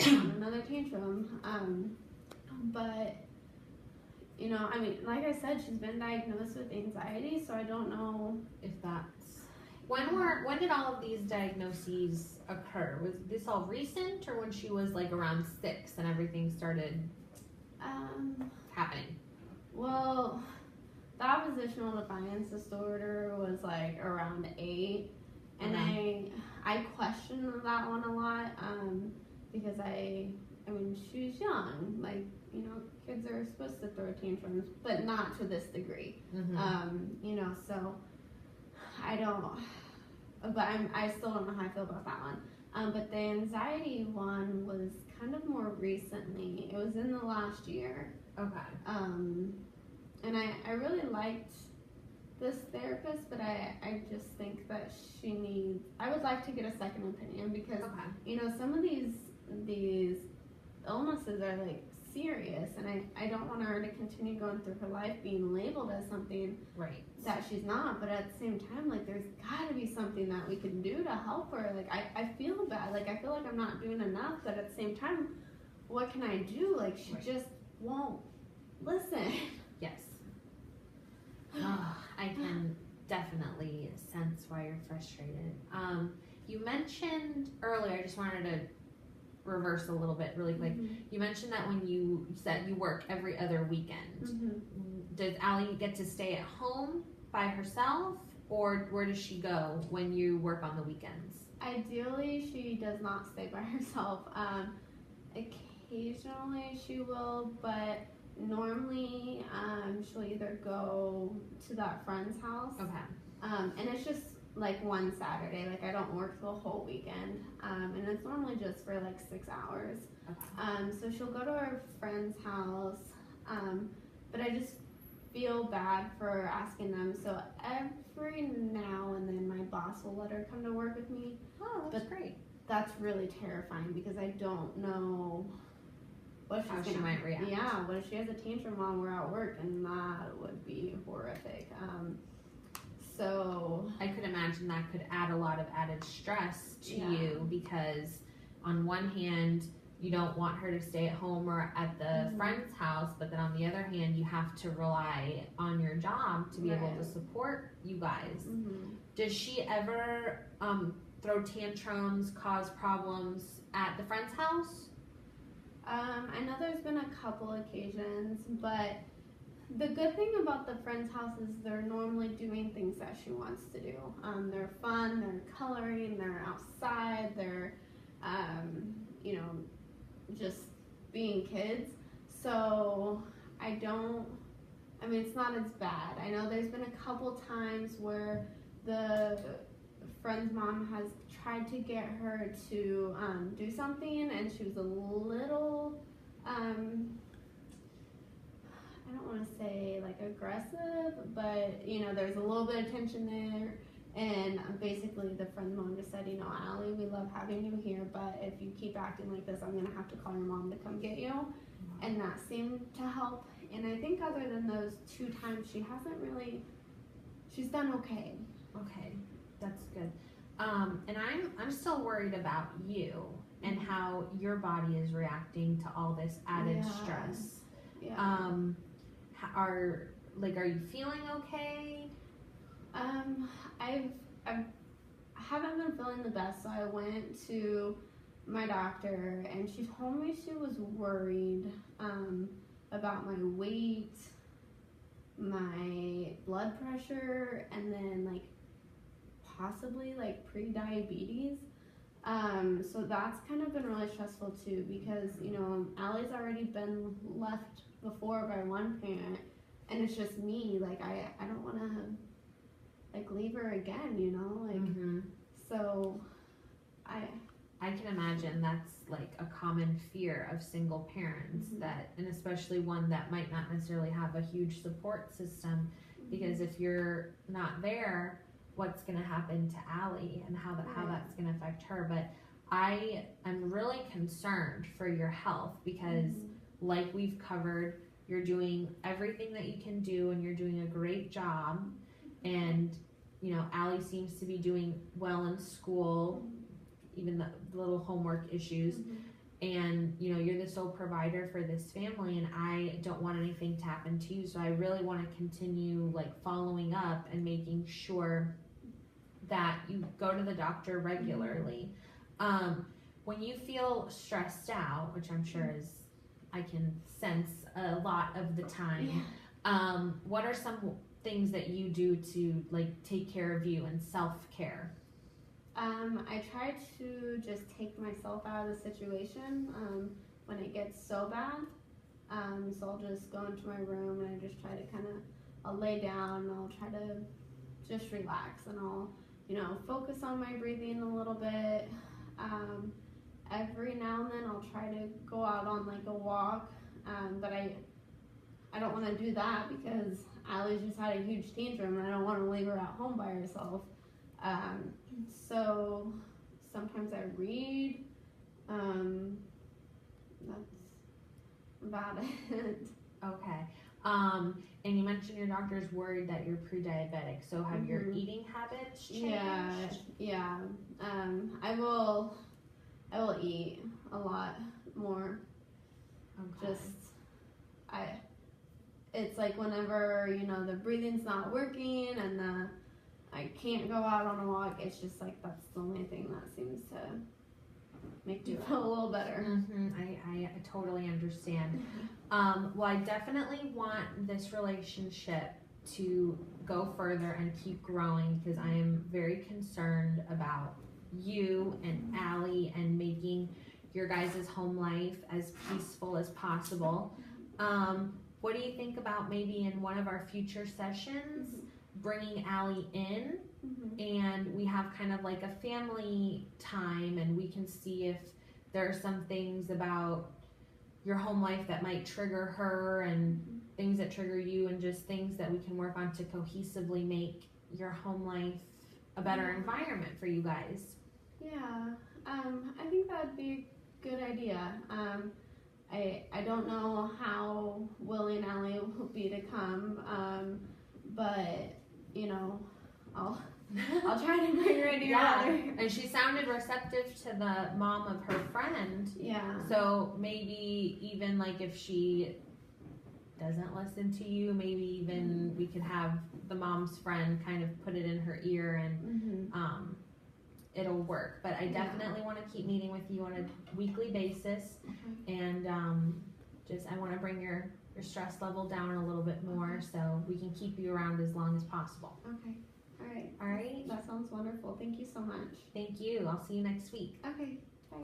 on another tantrum. But, you know, I mean, like I said, she's been diagnosed with anxiety, so I don't know if that's... When did all of these diagnoses occur? Was this all recent, or when she was like around 6 and everything started happening? Well, the oppositional defiance disorder was like around 8, and I questioned that one a lot because I mean, she's young, like, you know, kids are supposed to throw tantrums, but not to this degree. You know, so I still don't know how I feel about that one. But the anxiety one was kind of more recently. It was in the last year. Okay. And I really liked this therapist, but I just think that I would like to get a second opinion because, you know, some of these illnesses are like serious, and I don't want her to continue going through her life being labeled as something that she's not, but at the same time, like, there's gotta be something that we can do to help her. Like, I feel bad, like, I feel like I'm not doing enough, but at the same time, what can I do? Like, she just won't listen. Yes. I can definitely sense why you're frustrated. You mentioned earlier, I just wanted to reverse a little bit really quick. You mentioned that when you said you work every other weekend. Does Allie get to stay at home by herself, or where does she go when you work on the weekends? Ideally, she does not stay by herself. Occasionally she will, but normally she'll either go to that friend's house. And it's just like one Saturday, like I don't work the whole weekend, and it's normally just for like 6 hours. So she'll go to her friend's house, but I just feel bad for asking them, so every now and then my boss will let her come to work with me. Oh, that's great. That's really terrifying because I don't know what she might react. Yeah, what if she has a tantrum while we're at work, and that would be horrific. So I could imagine that could add a lot of added stress to you, because on one hand you don't want her to stay at home or at the friend's house, but then on the other hand you have to rely on your job to be able to support you guys. Does she ever throw tantrums, cause problems at the friend's house? I know there's been a couple occasions, but the good thing about the friend's house is they're normally doing things that she wants to do. They're fun, they're coloring, they're outside, they're, you know, just being kids. So it's not as bad. I know there's been a couple times where the friend's mom has tried to get her to do something, and she was a little, I don't want to say like aggressive, but you know, there's a little bit of tension there, and basically the friend's mom just said, you know, Allie, we love having you here, but if you keep acting like this, I'm gonna have to call your mom to come get you. And that seemed to help, and I think other than those 2 times, she's done okay. Okay, that's good. And I'm still worried about you and how your body is reacting to all this added stress. Are you feeling okay? I haven't been feeling the best, so I went to my doctor, and she told me she was worried about my weight, my blood pressure, and then like possibly like pre-diabetes. So that's kind of been really stressful too, because you know, Allie's already been left before by one parent, and it's just me. Like I don't want to like leave her again, you know, like so I can imagine that's like a common fear of single parents, that, and especially one that might not necessarily have a huge support system, because if you're not there, what's going to happen to Allie and how that's going to affect her. But I am really concerned for your health, because like we've covered, you're doing everything that you can do, and you're doing a great job, and you know, Allie seems to be doing well in school, even the little homework issues, and sole provider for this family, and I don't want anything to happen to you. So I really want to continue like following up and making sure that you go to the doctor regularly. When you feel stressed out, which I'm sure is, I can sense a lot of the time, what are some things that you do to like take care of you and self-care? I try to just take myself out of the situation when it gets so bad. So I'll just go into my room and I just try to I'll lay down and I'll try to just relax, and I'll, focus on my breathing a little bit. Every now and then I'll try to go out on like a walk, but I don't want to do that because Allie's just had a huge tantrum and I don't want to leave her at home by herself. So sometimes I read. That's about it. Okay. And you mentioned your doctor's worried that you're pre-diabetic. So have your eating habits changed? Yeah. I will eat a lot more. Okay. It's like whenever, the breathing's not working and I can't go out on a walk, it's just like that's the only thing that seems to make me feel a little better. I totally understand. Well, I definitely want this relationship to go further and keep growing because I am very concerned about you and Allie and making your guys' home life as peaceful as possible. What do you think about maybe in one of our future sessions bringing Allie in and we have kind of like a family time and we can see if there are some things about your home life that might trigger her and things that trigger you, and just things that we can work on to cohesively make your home life a better environment for you guys. Yeah, I think that'd be a good idea. I don't know how willing Allie will be to come, but I'll try to bring her into your mother. And she sounded receptive to the mom of her friend. Yeah. So maybe even like if she doesn't listen to you, maybe even we could have the mom's friend kind of put it in her ear and it'll work. But I definitely want to keep meeting with you on a weekly basis, and I want to bring your stress level down a little bit more so we can keep you around as long as possible. Okay. All right. All right. That sounds wonderful. Thank you so much. Thank you. I'll see you next week. Okay. Bye.